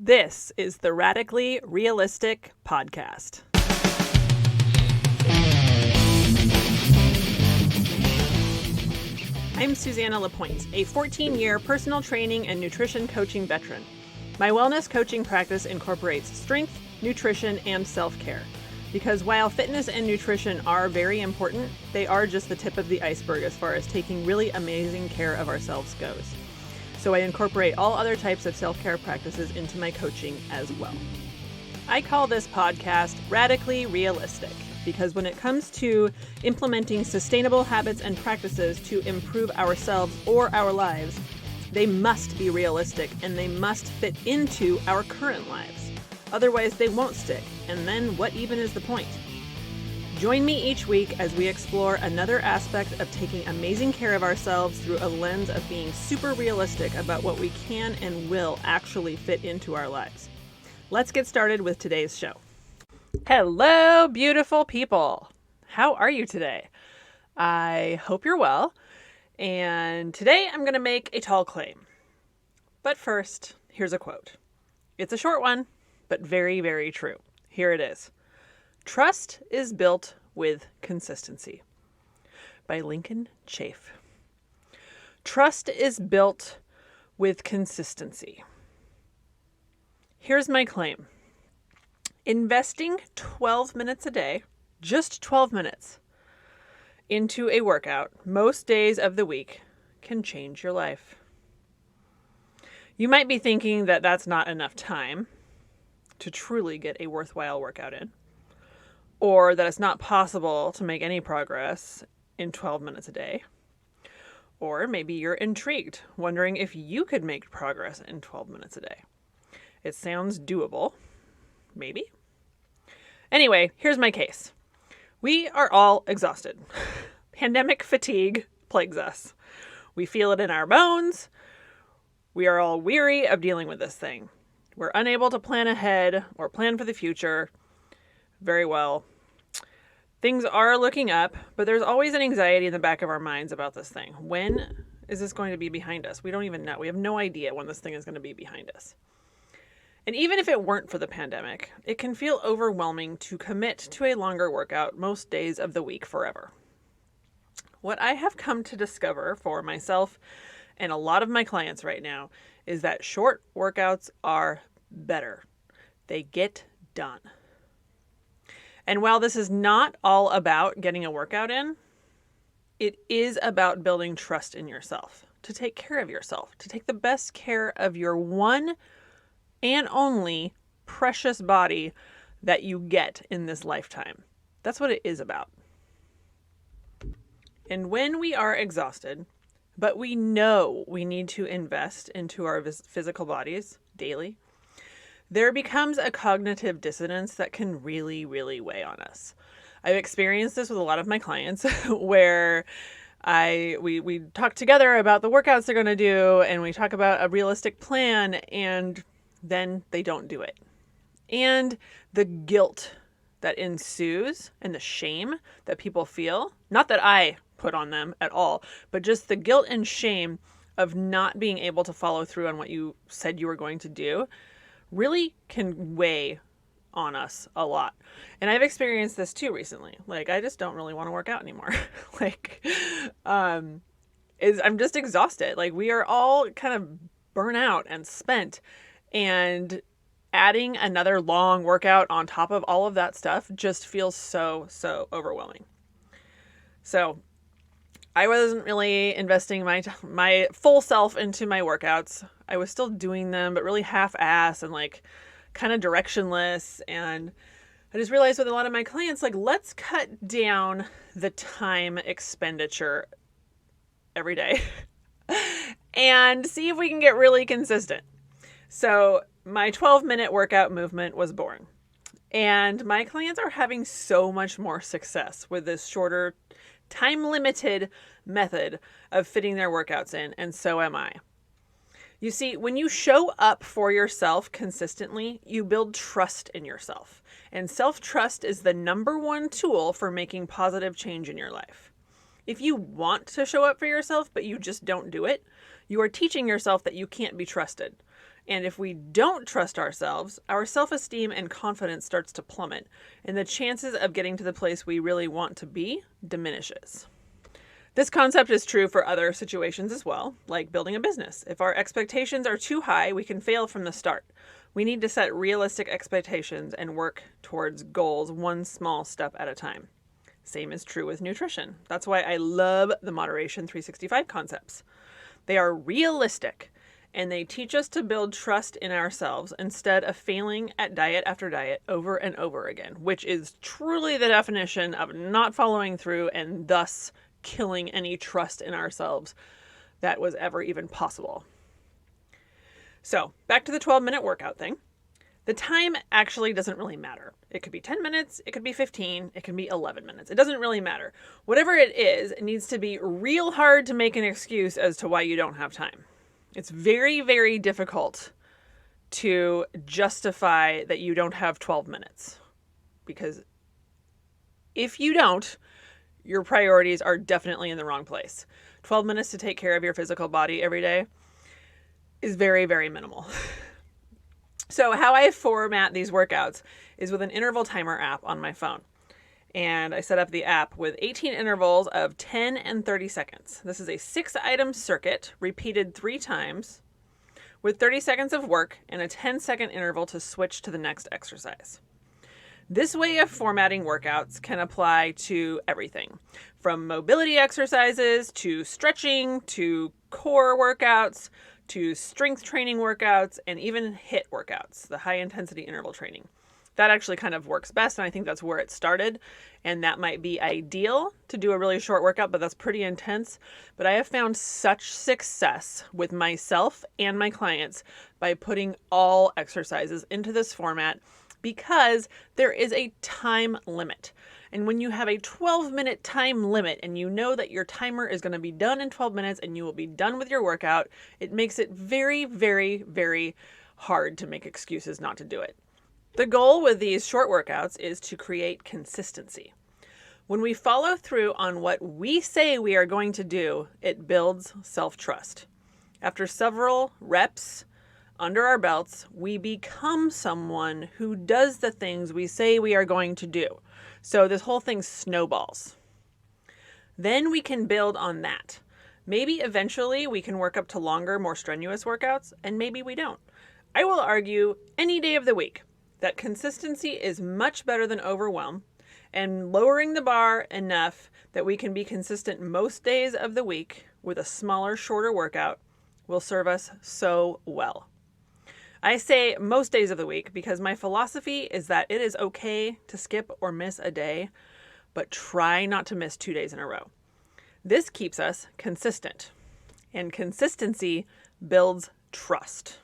This is the Radically Realistic Podcast. I'm Susanna LaPointe, a 14-year personal training and nutrition coaching veteran. My wellness coaching practice incorporates strength, nutrition, and self-care. Because while fitness and nutrition are very important, they are just the tip of the iceberg as far as taking really amazing care of ourselves goes. So I incorporate all other types of self-care practices into my coaching as well. I call this podcast Radically Realistic because when it comes to implementing sustainable habits and practices to improve ourselves or our lives, they must be realistic and they must fit into our current lives. Otherwise, they won't stick, and then what even is the point? Join me each week as we explore another aspect of taking amazing care of ourselves through a lens of being super realistic about what we can and will actually fit into our lives. Let's get started with today's show. Hello, beautiful people. How are you today? I hope you're well. And today I'm going to make a tall claim. But first, here's a quote. It's a short one, but very, very true. Here it is. Trust is built with consistency. By Lincoln Chafee. Trust is built with consistency. Here's my claim. Investing 12 minutes a day, just 12 minutes, into a workout most days of the week can change your life. You might be thinking that that's not enough time to truly get a worthwhile workout in, or that it's not possible to make any progress in 12 minutes a day. Or maybe you're intrigued, wondering if you could make progress in 12 minutes a day. It sounds doable. Maybe. Anyway, here's my case. We are all exhausted. Pandemic fatigue plagues us. We feel it in our bones. We are all weary of dealing with this thing. We're unable to plan ahead or plan for the future very well. Things are looking up, but there's always an anxiety in the back of our minds about this thing. When is this going to be behind us? We don't even know. We have no idea when this thing is going to be behind us. And even if it weren't for the pandemic, it can feel overwhelming to commit to a longer workout most days of the week forever. What I have come to discover for myself and a lot of my clients right now is that short workouts are better. They get done. And while this is not all about getting a workout in, it is about building trust in yourself, to take care of yourself, to take the best care of your one and only precious body that you get in this lifetime. That's what it is about. And when we are exhausted, but we know we need to invest into our physical bodies daily, there becomes a cognitive dissonance that can really, really weigh on us. I've experienced this with a lot of my clients where we talk together about the workouts they're going to do and we talk about a realistic plan and then they don't do it. And the guilt that ensues and the shame that people feel, not that I put on them at all, but just the guilt and shame of not being able to follow through on what you said you were going to do really can weigh on us a lot. And I've experienced this too recently. Like, I just don't really want to work out anymore. I'm just exhausted. Like, we are all kind of burnt out and spent, and adding another long workout on top of all of that stuff just feels so overwhelming. So I wasn't really investing my full self into my workouts. I was still doing them, but really half-ass and like kind of directionless. And I just realized with a lot of my clients, like, let's cut down the time expenditure every day and see if we can get really consistent. So my 12-minute workout movement was born. And my clients are having so much more success with this shorter, time-limited method of fitting their workouts in, and so am I. You see, when you show up for yourself consistently, you build trust in yourself. And self-trust is the number one tool for making positive change in your life. If you want to show up for yourself, but you just don't do it, you are teaching yourself that you can't be trusted. And if we don't trust ourselves, our self-esteem and confidence starts to plummet, and the chances of getting to the place we really want to be diminishes. This concept is true for other situations as well, like building a business. If our expectations are too high, we can fail from the start. We need to set realistic expectations and work towards goals one small step at a time. Same is true with nutrition. That's why I love the Moderation 365 concepts. They are realistic, and they teach us to build trust in ourselves instead of failing at diet after diet over and over again, which is truly the definition of not following through and thus killing any trust in ourselves that was ever even possible. So, back to the 12-minute workout thing. The time actually doesn't really matter. It could be 10 minutes, it could be 15, it can be 11 minutes. It doesn't really matter. Whatever it is, it needs to be real hard to make an excuse as to why you don't have time. It's very, very difficult to justify that you don't have 12 minutes. Because if you don't, your priorities are definitely in the wrong place. 12 minutes to take care of your physical body every day is very, very minimal. So how I format these workouts is with an interval timer app on my phone. And I set up the app with 18 intervals of 10 and 30 seconds. This is a 6-item circuit repeated 3 times with 30 seconds of work and a 10-second interval to switch to the next exercise. This way of formatting workouts can apply to everything, from mobility exercises to stretching to core workouts to strength training workouts and even HIIT workouts, the high intensity interval training. That actually kind of works best, and I think that's where it started, and that might be ideal to do a really short workout, but that's pretty intense. But I have found such success with myself and my clients by putting all exercises into this format because there is a time limit. And when you have a 12-minute time limit and you know that your timer is going to be done in 12 minutes and you will be done with your workout, it makes it very, very, very hard to make excuses not to do it. The goal with these short workouts is to create consistency. When we follow through on what we say we are going to do, it builds self-trust. After several reps under our belts, we become someone who does the things we say we are going to do. So this whole thing snowballs. Then we can build on that. Maybe eventually we can work up to longer, more strenuous workouts, and maybe we don't. I will argue any day of the week that consistency is much better than overwhelm, and lowering the bar enough that we can be consistent most days of the week with a smaller, shorter workout will serve us so well. I say most days of the week because my philosophy is that it is okay to skip or miss a day, but try not to miss 2 days in a row. This keeps us consistent, and consistency builds trust.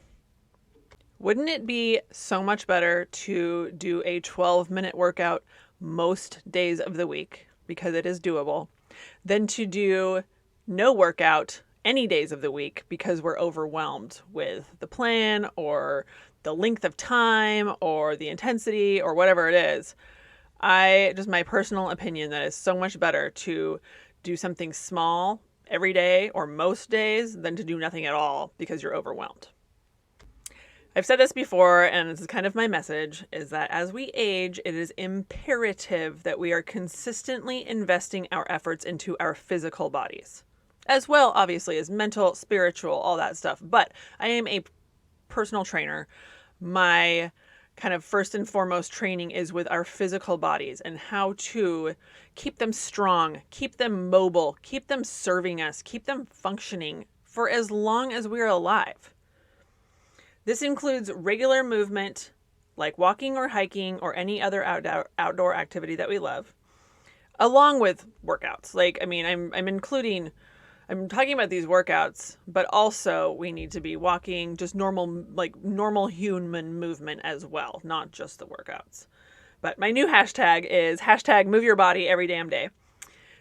Wouldn't it be so much better to do a 12-minute workout most days of the week, because it is doable, than to do no workout any days of the week because we're overwhelmed with the plan or the length of time or the intensity or whatever it is? Just my personal opinion, that is so much better to do something small every day or most days than to do nothing at all because you're overwhelmed. I've said this before, and this is kind of my message, is that as we age, it is imperative that we are consistently investing our efforts into our physical bodies, as well, obviously, as mental, spiritual, all that stuff. But I am a personal trainer. My kind of first and foremost training is with our physical bodies and how to keep them strong, keep them mobile, keep them serving us, keep them functioning for as long as we're alive. This includes regular movement, like walking or hiking or any other outdoor activity that we love, along with workouts. I'm talking about these workouts, but also we need to be walking, just normal human movement as well, not just the workouts. But my new hashtag is hashtag move your body every damn day.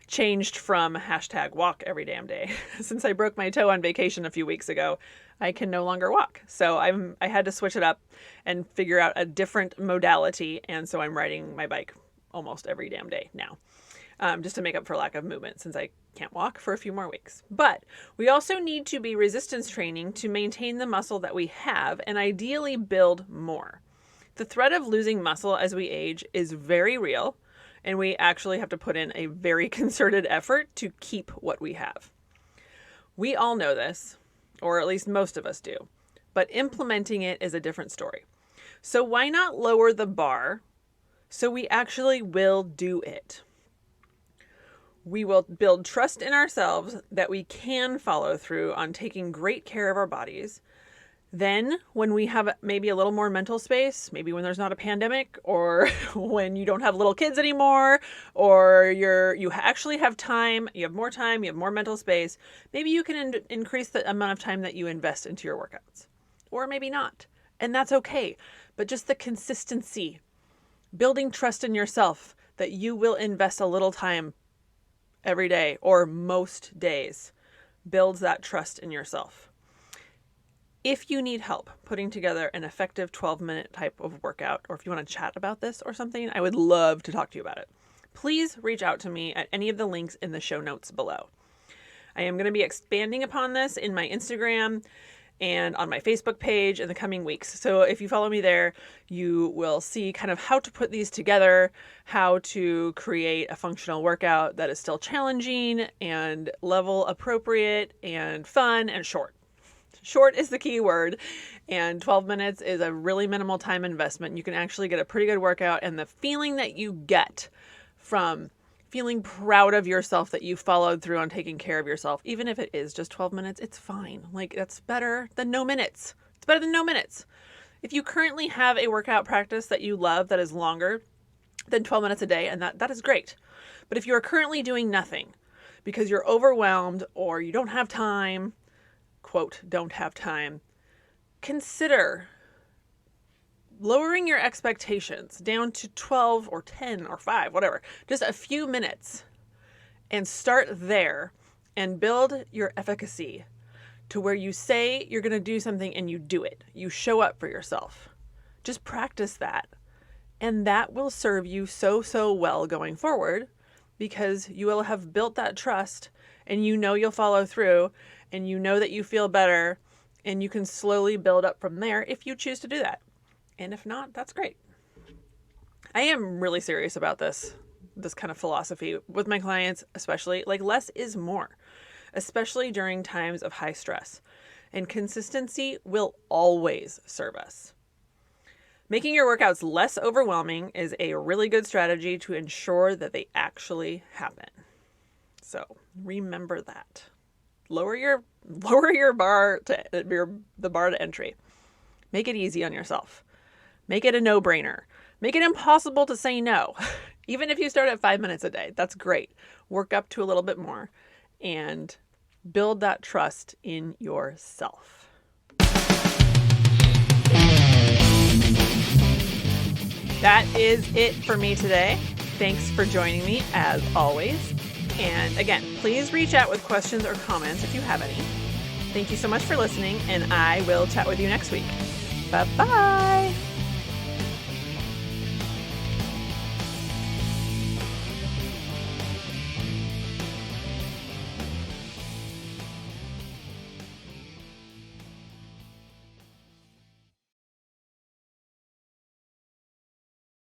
Changed from hashtag walk every damn day. Since I broke my toe on vacation a few weeks ago, I can no longer walk. So I had to switch it up and figure out a different modality. And so I'm riding my bike almost every damn day now. just to make up for lack of movement since I can't walk for a few more weeks. But we also need to be resistance training to maintain the muscle that we have and ideally build more. The threat of losing muscle as we age is very real, and we actually have to put in a very concerted effort to keep what we have. We all know this, or at least most of us do, but implementing it is a different story. So why not lower the bar so we actually will do it? We will build trust in ourselves that we can follow through on taking great care of our bodies. Then when we have maybe a little more mental space, maybe when there's not a pandemic, or when you don't have little kids anymore, or you actually have time, you have more mental space, maybe you can increase the amount of time that you invest into your workouts. Or maybe not. And that's okay. But just the consistency, building trust in yourself that you will invest a little time every day or most days, builds that trust in yourself. If you need help putting together an effective 12-minute type of workout, or if you want to chat about this or something, I would love to talk to you about it. Please reach out to me at any of the links in the show notes below. I am going to be expanding upon this in my Instagram and on my Facebook page in the coming weeks. So if you follow me there, you will see kind of how to put these together, how to create a functional workout that is still challenging and level appropriate and fun and short. Short is the key word, and 12 minutes is a really minimal time investment. You can actually get a pretty good workout, and the feeling that you get from feeling proud of yourself that you followed through on taking care of yourself, even if it is just 12 minutes, it's fine. Like, that's better than no minutes. It's better than no minutes. If you currently have a workout practice that you love that is longer than 12 minutes a day, and that is great. But if you are currently doing nothing because you're overwhelmed or you don't have time, quote, don't have time, consider lowering your expectations down to 12 or 10 or 5, whatever, just a few minutes, and start there and build your efficacy to where you say you're going to do something and you do it. You show up for yourself. Just practice that. And that will serve you so well going forward, because you will have built that trust and you know you'll follow through and you know that you feel better, and you can slowly build up from there if you choose to do that. And if not, that's great. I am really serious about this kind of philosophy with my clients, especially. Like, less is more, especially during times of high stress. And consistency will always serve us. Making your workouts less overwhelming is a really good strategy to ensure that they actually happen. So remember that. Lower your bar the bar to entry. Make it easy on yourself. Make it a no-brainer. Make it impossible to say no. Even if you start at 5 minutes a day, that's great. Work up to a little bit more and build that trust in yourself. That is it for me today. Thanks for joining me as always. And again, please reach out with questions or comments if you have any. Thank you so much for listening, and I will chat with you next week. Bye-bye.